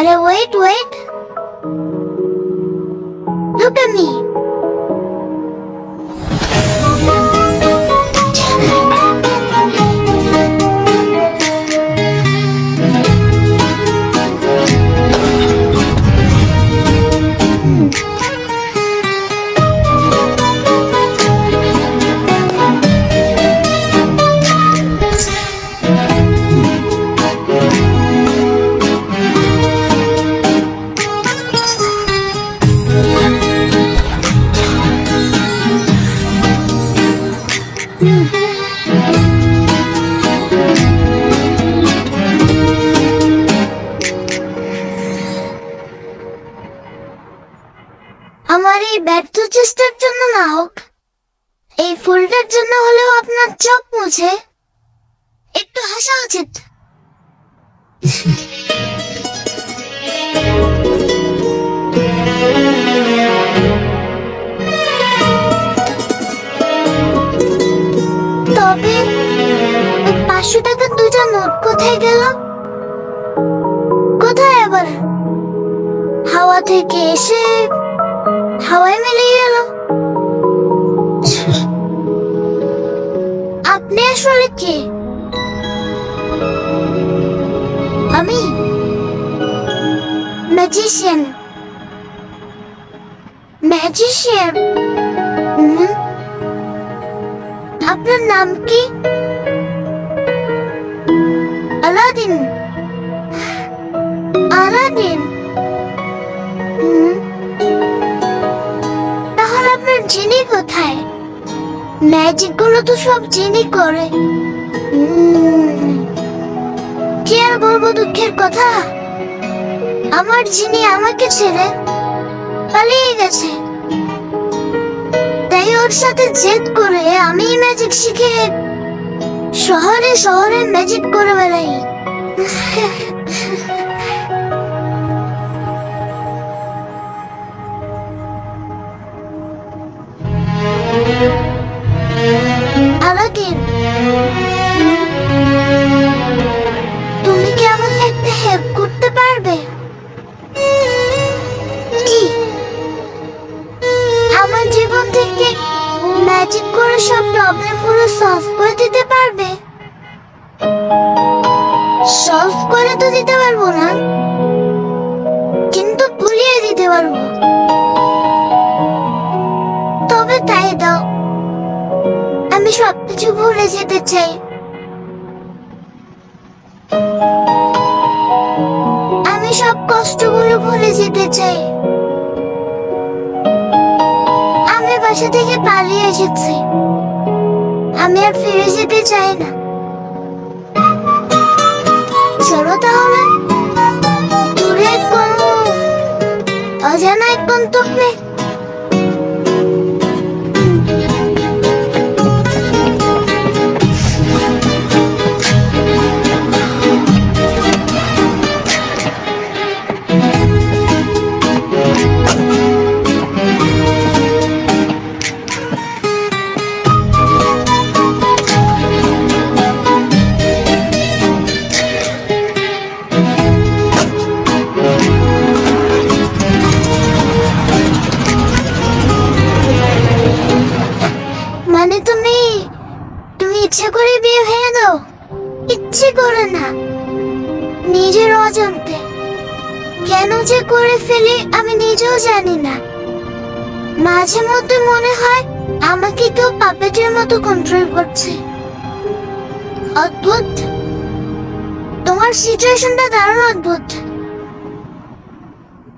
Arey, wait. Look at me. আমার এই ব্যর্থ চেষ্টার জন্য না হোক, এই ফুলটার জন্য হলেও আপনার চোখ মুছে একটু হাসা উচিত। তবে 500 টাকার দুইটা নোট কোথায় গেল? কোথায় আবার হাওয়া থেকে এসে হাওয়ায় মিলিয়ে গেল? আপনি আসলে কে? আমি ম্যাজিশিয়ান। আপনার নাম কি? আলাদিন। তাহলে আপনার জিনি কোথায়? ম্যাজিক গুলো তো সব জিনি করে। কি আর বলবো দুঃখের কথা, আমার জিনি আমাকে ছেড়ে পালিয়ে গেছে। তাই ওর সাথে জেদ করে আমি ম্যাজিক শিখে শহরে ম্যাজিক করে বেড়াই। আলাদিন, তুমি কি আমাকে একটা হেল্প করতে পারবে? কি? আমার জীবন থেকে ম্যাজিক করে সব প্রবলেম গুলো সলভ করে দিতে পারবে? সলভ করে তো দিতে পারবো না, কিন্তু ভুলিয়ে দিতে পারবো। তবে তাই দাও, আমি সবকিছু ভুলে যেতে চাই। আমি সব কষ্টগুলো ভুলে যেতে চাই। আমি বাসা থেকে পালিয়ে এসেছি, আমি আর ফিরে যেতে চাই না। চলো তাহলে দূরে কোনো অজানা এক গন্তব্যে। মানে তুমি ইচ্ছে করে বিয়ে ভেঙে দাও? ইচ্ছে করে না, নিজের অজান্তে। কেন যে করে ফেলি আমি নিজেও জানি না। মাঝে মধ্যে মনে হয় আমাকে কেউ পাপেটের মতো কন্ট্রোল করছে। অদ্ভুত, তোমার সিচুয়েশনটা দারুণ অদ্ভুত।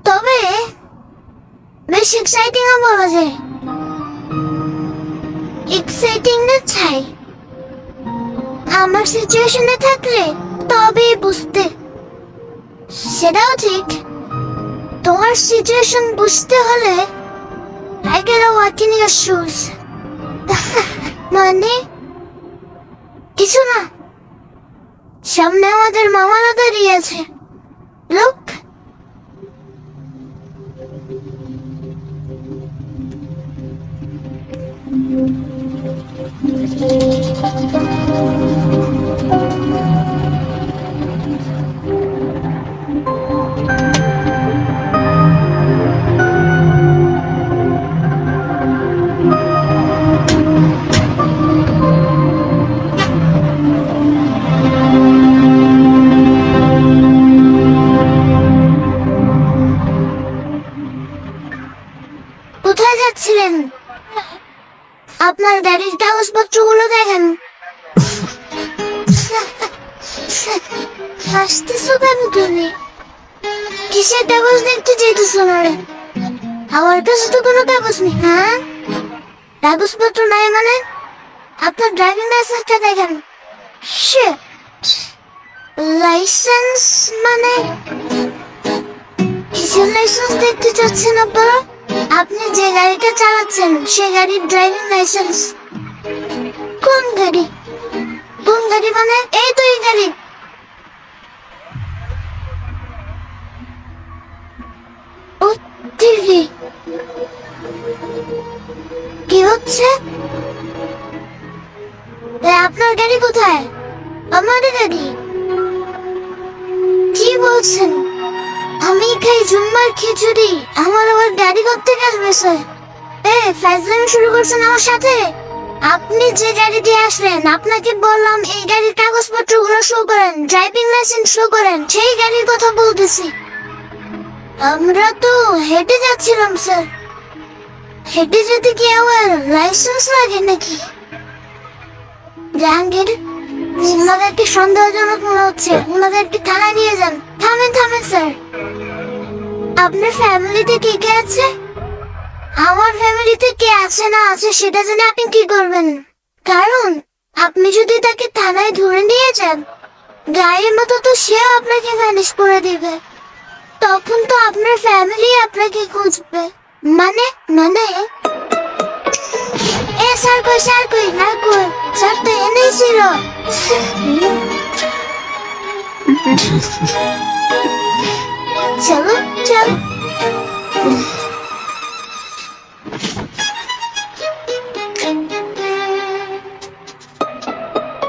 তবে বেশ এক্সাইটিংও বলা যায়। এক্সাইটিং না চাই আমার সিচুয়েশনে থাকলে তবেই বুঝতে। সেটাও ঠিক, তোমার সিচুয়েশন বুঝতে হলে I gotta walk in your shoes. মানে কিছু না, সামনে আমাদের মামারা দাঁড়িয়ে আছে। লোক যাচ্ছিলেন আপনার গাড়ির কাগজপত্রগুলো দেখেন। হাসতেছো কেন তুমি? কিসের কাগজ দেখতে চাইতেছো না রে? আমার কাছে তো কোনো কাগজ নেই। হ্যাঁ, কাগজপত্র নাই মানে? আপনার ড্রাইভিং লাইসেন্সটা দেখেন। Shit. লাইসেন্স মানে কিসের লাইসেন্স দেখতে চাচ্ছেন আপনারা? আপনি যে গাড়িটা চালাচ্ছেন সে গাড়ির ড্রাইভিং লাইসেন্স। কোন গাড়ি? কোন গাড়ি মানে? এই তো এই গাড়ি। ও টিভি কি হচ্ছে? আপনার গাড়ি কোথায়? আমাদের গাড়ি? কি বলছেন? আমি খাই জুম্মার খিচুড়ি, আমার আবার গাড়ি করতে আসবে স্যার? ফাইজলামি শুরু করছেন আমার সাথে? আপনি যে গাড়ি দিয়ে আসলেন আপনাকে বললাম এই গাড়ির কাগজপত্রগুলো শো করেন, ড্রাইভিং লাইসেন্স শো করেন, সেই গাড়ির কথা বলতেছি। আমরা তো হেঁটে যাচ্ছিলাম স্যার। হেঁটে যেতে কি আমার লাইসেন্স লাগে নাকি? জাহাঙ্গীর, ওনাদেরকে সন্দেহজনক মনে হচ্ছে, ওনাদেরকে থানায় নিয়ে যান। থামেন থামেন স্যার। আপনার ফ্যামিলিতে কে কে আছে? আমার ফ্যামিলিতে কে আছে না আছে সেটা জেনে আপনি কি করবেন? কারণ আপনি যদি তাকে থানায় ধরে নিয়ে যান, গায়ের মতো তো সেও আপনাকে ভ্যানিশ করে দিবে। তখন তো আপনার ফ্যামিলি আপনাকে খুঁজবে। মানে মানে স্যার কই, স্যার কই, না কই, স্যার তো এনেই ছিল। চলো চল।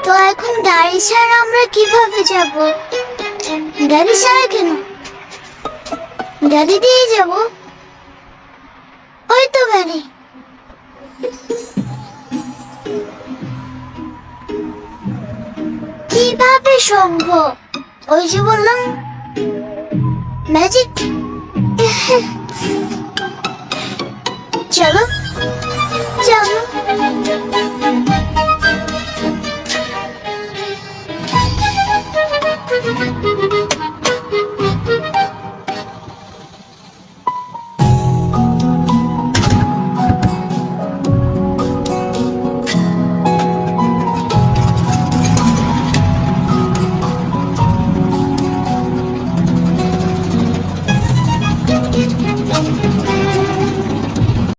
তো এখন গাড়ি ছাড়া আমরা কিভাবে যাব? গাড়ি ছাড়া কেন? গাড়ি দিয়ে যাব। ওই তো গাড়ি। কিভাবে সম্ভব? ওই যে বললাম ম্যাজিক। চলো চলো।